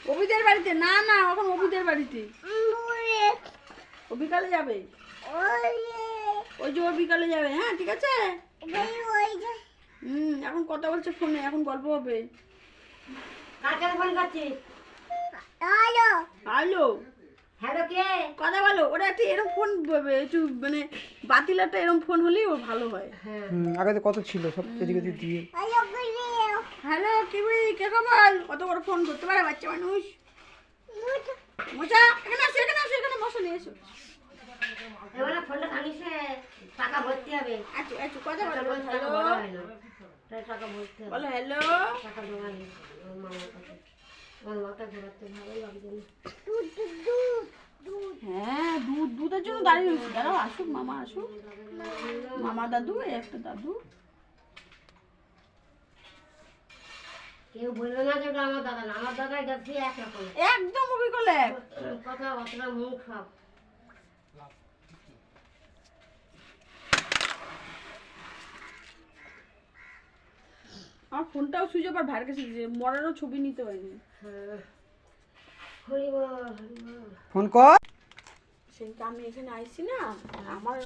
অভিদের বাড়িতে না না এখন অভিদের বাড়িতে ও বিকালে যাবে ওই যে ও বিকালে যাবে হ্যাঁ ঠিক আছে এখন কথা বলছে ফোনে এখন গল্প হবে হ্যালো হ্যালো কে কথা বলো ওরা একটা এরকম ফোন একটু মানে বাতিল একটা এরকম ফোন হলেই ওর ভালো হয় আগে তো কত ছিল সব এদিকে দিয়ে হ্যালো কি কে খবর কত বড় ফোন করতে পারে বাচ্চা মানুষ মোচা এখানে আসো এখানে বসো নিয়ে এসো এবার ফোনটা ভাঙিস টাকা ভর্তি হবে আচ্ছা কথা বলো হ্যালো টাকা ভর্তি হবে বলো হ্যালো টাকা জমা নেই আমার মাথা ঘোরাতে ভালোই লাগছে না হ্যাঁ দুধের জন্য দাঁড়িয়ে রয়েছি দাঁড়াও আসুক মামা আসুক মামা দাদু একটা দাদু কেউ বলবে না যে ওটা আমার দাদা না আমার দাদা গেছে একরকম একদম অবিকল এক কথা অতটা মুখ সব আমার ফোনটাও সুইচ অফ আর ভাইয়ের কাছে মরারও ছবি নিতে হয়নি হরিবল ফোন কর সেটা আমি এখানে আইছি না আমার